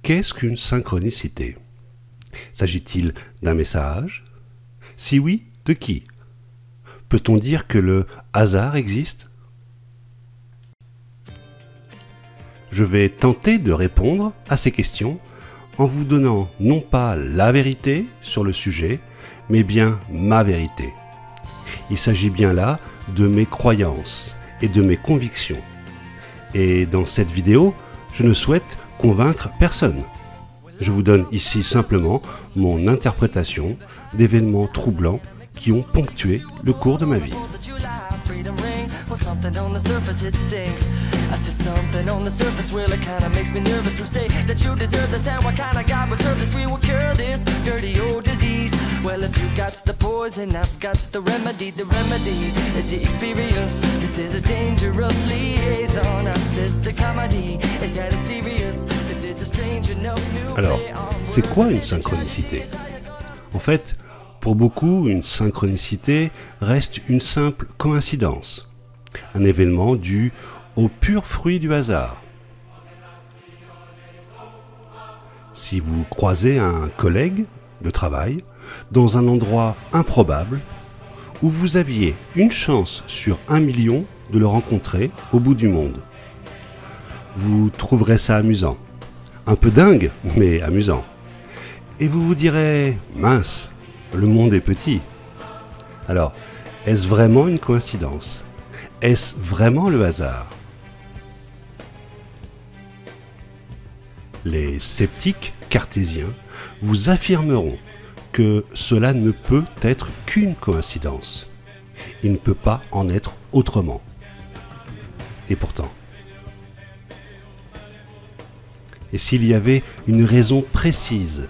Qu'est-ce qu'une synchronicité? S'agit-il d'un message? Si oui, de qui? Peut-on dire que le hasard existe? Je vais tenter de répondre à ces questions en vous donnant non pas la vérité sur le sujet, mais bien ma vérité. Il s'agit bien là de mes croyances et de mes convictions. Et dans cette vidéo, je ne souhaite convaincre personne. Je vous donne ici simplement mon interprétation d'événements troublants qui ont ponctué le cours de ma vie. Something on the surface, it stinks. I see something on the surface, well, it kinda makes me nervous. Who say that you deserve this, and what kind of God would serve this? We will cure this dirty old disease. Well, if you got the poison, I've got the remedy. The remedy is the experience. This is a dangerous liaison. I says the comedy is that it's serious. This is a strange enough new. Alors, c'est quoi une synchronicité? En fait, pour beaucoup, une synchronicité reste une simple coïncidence. Un événement dû au pur fruit du hasard. Si vous croisez un collègue de travail dans un endroit improbable où vous aviez une chance sur 1 million de le rencontrer au bout du monde, vous trouverez ça amusant. Un peu dingue, mais amusant. Et vous vous direz, mince, le monde est petit. Alors, est-ce vraiment une coïncidence ? Est-ce vraiment le hasard? Les sceptiques cartésiens vous affirmeront que cela ne peut être qu'une coïncidence. Il ne peut pas en être autrement. Et pourtant. Et s'il y avait une raison précise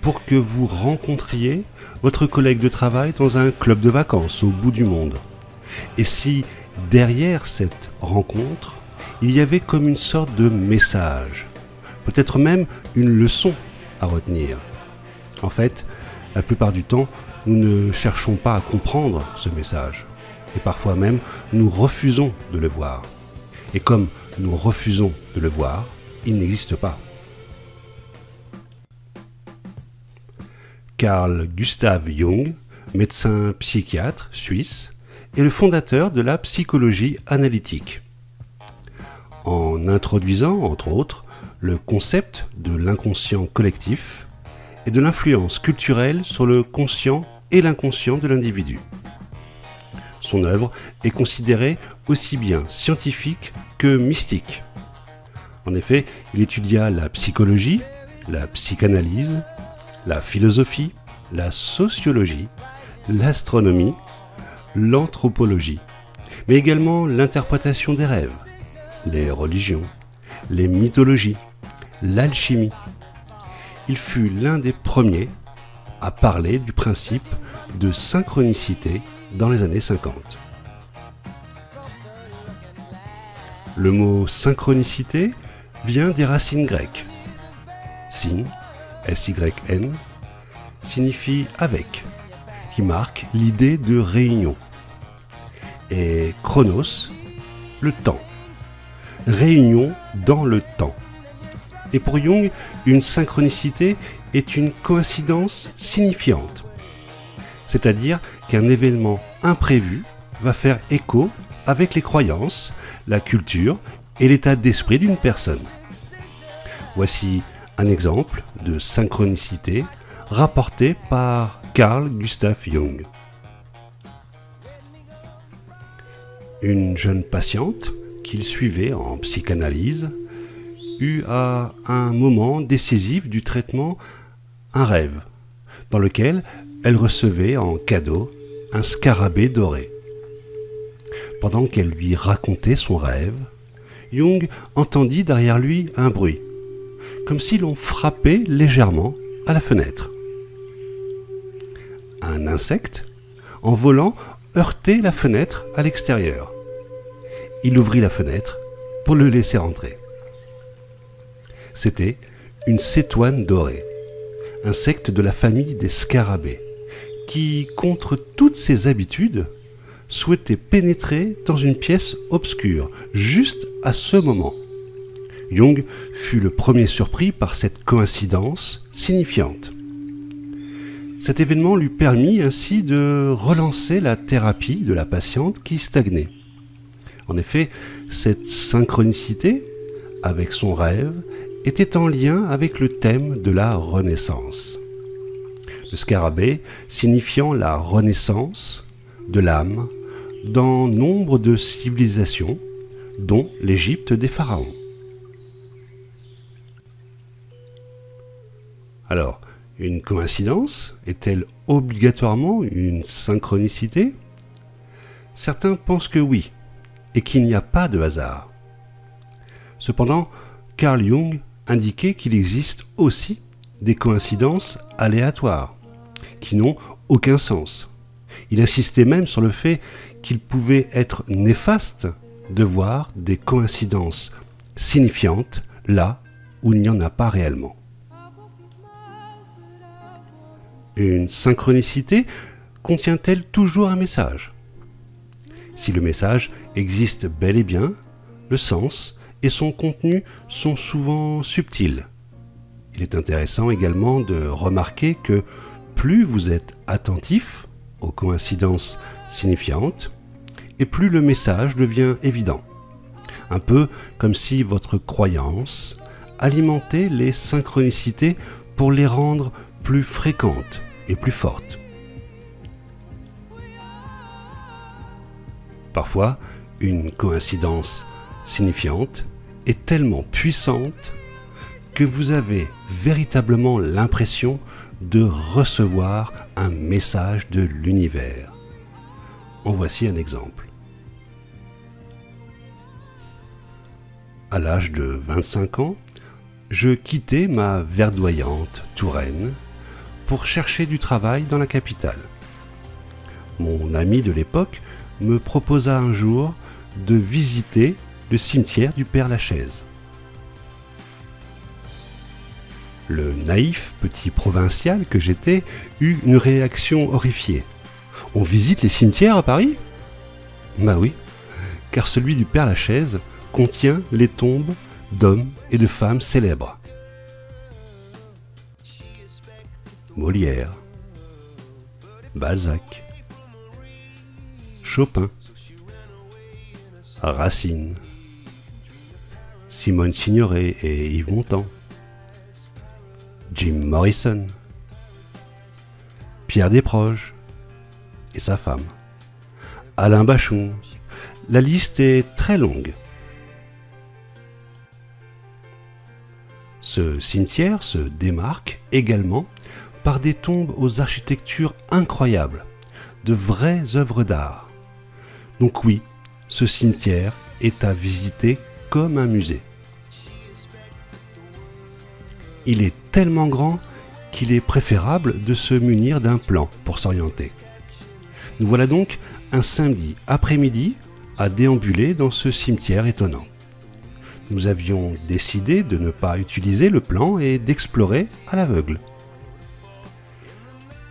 pour que vous rencontriez votre collègue de travail dans un club de vacances au bout du monde? Et si derrière cette rencontre, il y avait comme une sorte de message, peut-être même une leçon à retenir. En fait, la plupart du temps, nous ne cherchons pas à comprendre ce message. Et parfois même, nous refusons de le voir. Et comme nous refusons de le voir, il n'existe pas. Carl Gustav Jung, médecin psychiatre suisse, est le fondateur de la psychologie analytique. En introduisant, entre autres, le concept de l'inconscient collectif et de l'influence culturelle sur le conscient et l'inconscient de l'individu. Son œuvre est considérée aussi bien scientifique que mystique. En effet, il étudia la psychologie, la psychanalyse, la philosophie, la sociologie, l'astronomie, l'anthropologie, mais également l'interprétation des rêves, les religions, les mythologies, l'alchimie. Il fut l'un des premiers à parler du principe de synchronicité dans les années 50. Le mot synchronicité vient des racines grecques. Syn, S-Y-N, signifie avec, qui marque l'idée de réunion. Et chronos, le temps. Réunion dans le temps. Et pour Jung, une synchronicité est une coïncidence signifiante. C'est-à-dire qu'un événement imprévu va faire écho avec les croyances, la culture et l'état d'esprit d'une personne. Voici un exemple de synchronicité rapporté par Carl Gustav Jung. Une jeune patiente qu'il suivait en psychanalyse eut à un moment décisif du traitement un rêve dans lequel elle recevait en cadeau un scarabée doré. Pendant qu'elle lui racontait son rêve, Jung entendit derrière lui un bruit, comme si l'on frappait légèrement à la fenêtre. Un insecte, en volant, heurtait la fenêtre à l'extérieur. Il ouvrit la fenêtre pour le laisser entrer. C'était une cétoine dorée, insecte de la famille des scarabées, qui, contre toutes ses habitudes, souhaitait pénétrer dans une pièce obscure, juste à ce moment. Jung fut le premier surpris par cette coïncidence signifiante. Cet événement lui permit ainsi de relancer la thérapie de la patiente qui stagnait. En effet, cette synchronicité avec son rêve était en lien avec le thème de la renaissance. Le scarabée signifiant la renaissance de l'âme dans nombre de civilisations, dont l'Égypte des pharaons. Alors, une coïncidence est-elle obligatoirement une synchronicité ? Certains pensent que oui, et qu'il n'y a pas de hasard. Cependant, Carl Jung indiquait qu'il existe aussi des coïncidences aléatoires, qui n'ont aucun sens. Il insistait même sur le fait qu'il pouvait être néfaste de voir des coïncidences signifiantes là où il n'y en a pas réellement. Une synchronicité contient-elle toujours un message ? Si le message existe bel et bien, le sens et son contenu sont souvent subtils. Il est intéressant également de remarquer que plus vous êtes attentif aux coïncidences signifiantes, et plus le message devient évident. Un peu comme si votre croyance alimentait les synchronicités pour les rendre plus fréquentes et plus fortes. Parfois, une coïncidence signifiante est tellement puissante que vous avez véritablement l'impression de recevoir un message de l'univers. En voici un exemple. À l'âge de 25 ans, je quittais ma verdoyante Touraine pour chercher du travail dans la capitale. Mon ami de l'époque me proposa un jour de visiter le cimetière du Père-Lachaise. Le naïf petit provincial que j'étais eut une réaction horrifiée. « On visite les cimetières à Paris ?» Bah oui, car celui du Père-Lachaise contient les tombes d'hommes et de femmes célèbres. Molière, Balzac, Chopin, Racine, Simone Signoret et Yves Montand, Jim Morrison, Pierre Desproges et sa femme, Alain Bachung. La liste est très longue. Ce cimetière se démarque également par des tombes aux architectures incroyables, de vraies œuvres d'art. Donc oui, ce cimetière est à visiter comme un musée. Il est tellement grand qu'il est préférable de se munir d'un plan pour s'orienter. Nous voilà donc un samedi après-midi à déambuler dans ce cimetière étonnant. Nous avions décidé de ne pas utiliser le plan et d'explorer à l'aveugle.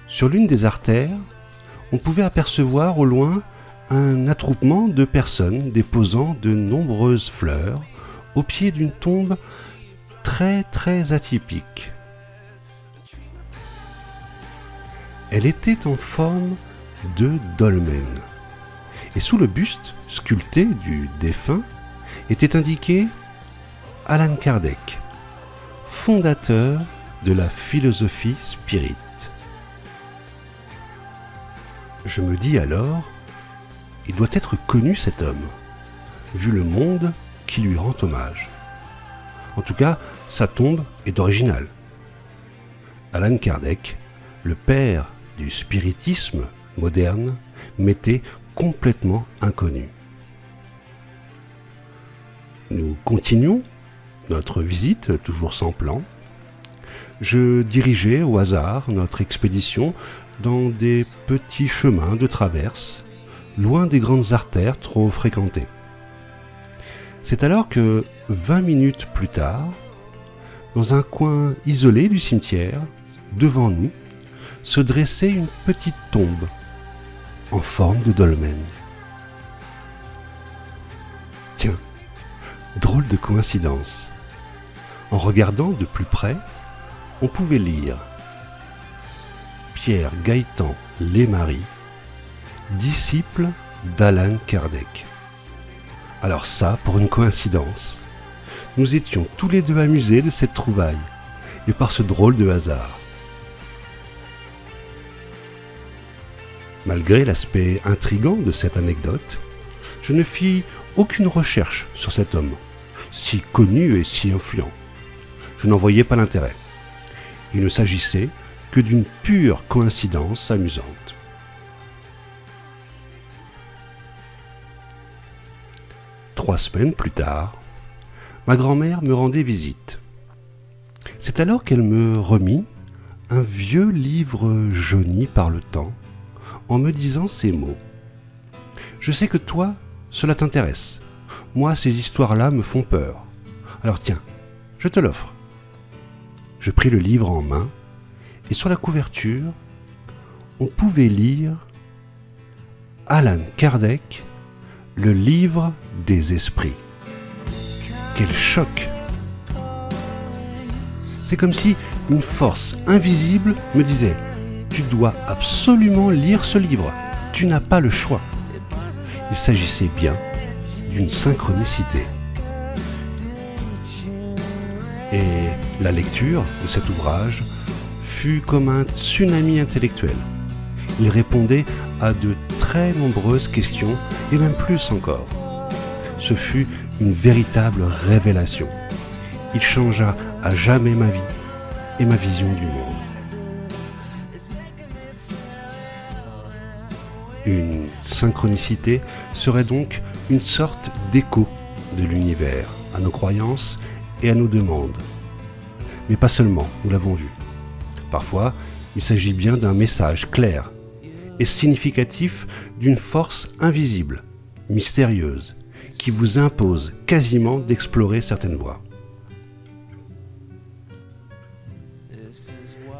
Sur l'une des artères, on pouvait apercevoir au loin un attroupement de personnes déposant de nombreuses fleurs au pied d'une tombe très atypique. Elle était en forme de dolmen, et sous le buste sculpté du défunt était indiqué Allan Kardec, fondateur de la philosophie spirit. Je me dis alors, il doit être connu cet homme, vu le monde qui lui rend hommage. En tout cas, sa tombe est originale. Allan Kardec, le père du spiritisme moderne, m'était complètement inconnu. Nous continuons notre visite, toujours sans plan. Je dirigeais au hasard notre expédition dans des petits chemins de traverse, loin des grandes artères trop fréquentées. C'est alors que, 20 minutes plus tard, dans un coin isolé du cimetière, devant nous, se dressait une petite tombe en forme de dolmen. Tiens, drôle de coïncidence. En regardant de plus près, on pouvait lire Pierre Gaëtan Lesmarie, disciple d'Allan Kardec. Alors ça, pour une coïncidence, nous étions tous les deux amusés de cette trouvaille, et par ce drôle de hasard. Malgré l'aspect intrigant de cette anecdote, je ne fis aucune recherche sur cet homme, si connu et si influent. Je n'en voyais pas l'intérêt. Il ne s'agissait que d'une pure coïncidence amusante. Trois semaines plus tard, ma grand-mère me rendait visite. C'est alors qu'elle me remit un vieux livre jauni par le temps, en me disant ces mots. « Je sais que toi, cela t'intéresse. Moi, ces histoires-là me font peur. Alors tiens, je te l'offre. » Je pris le livre en main, et sur la couverture, on pouvait lire Allan Kardec, le livre des esprits. Quel choc! C'est comme si une force invisible me disait « Tu dois absolument lire ce livre, tu n'as pas le choix. » Il s'agissait bien d'une synchronicité. Et la lecture de cet ouvrage fut comme un tsunami intellectuel. Il répondait à de très nombreuses questions, et même plus encore. Ce fut une véritable révélation. Il changea à jamais ma vie et ma vision du monde. Une synchronicité serait donc une sorte d'écho de l'univers à nos croyances et à nos demandes. Mais pas seulement, nous l'avons vu. Parfois, il s'agit bien d'un message clair et significatif d'une force invisible, mystérieuse, qui vous impose quasiment d'explorer certaines voies.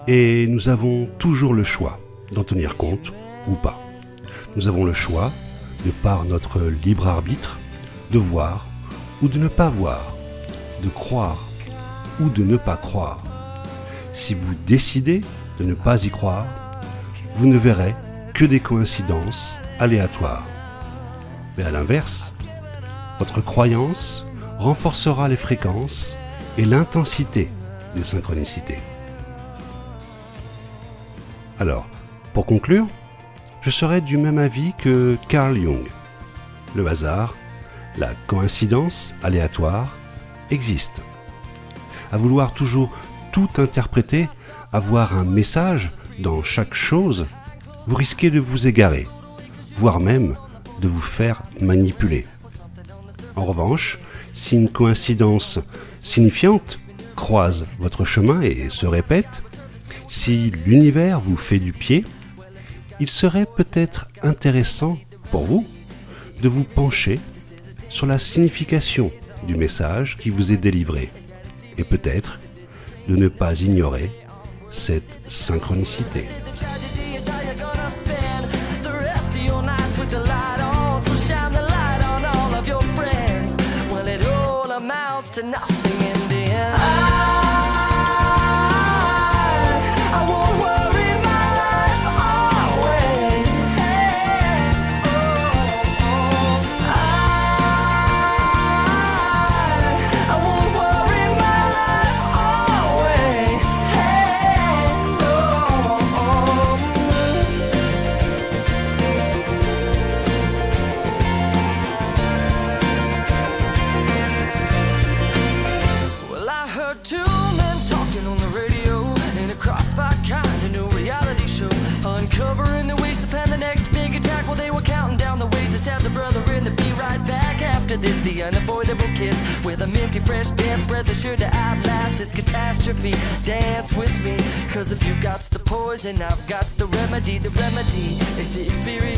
Et nous avons toujours le choix d'en tenir compte ou pas. Nous avons le choix, de par notre libre arbitre, de voir ou de ne pas voir, de croire ou de ne pas croire. Si vous décidez de ne pas y croire, vous ne verrez que des coïncidences aléatoires. Mais à l'inverse, votre croyance renforcera les fréquences et l'intensité des synchronicités. Alors, pour conclure, je serai du même avis que Carl Jung. Le hasard, la coïncidence aléatoire, existent. À vouloir toujours tout interpréter, avoir un message dans chaque chose, vous risquez de vous égarer, voire même de vous faire manipuler. En revanche, si une coïncidence signifiante croise votre chemin et se répète, si l'univers vous fait du pied, il serait peut-être intéressant pour vous de vous pencher sur la signification du message qui vous est délivré et peut-être de ne pas ignorer cette synchronicité. Uncovering the ways to plan the next big attack while they were counting down the ways to stab the brother in the be right back after this. The unavoidable kiss with a minty fresh death breath is sure to outlast this catastrophe. Dance with me, cause if you got the poison, I've got the remedy. The remedy is the experience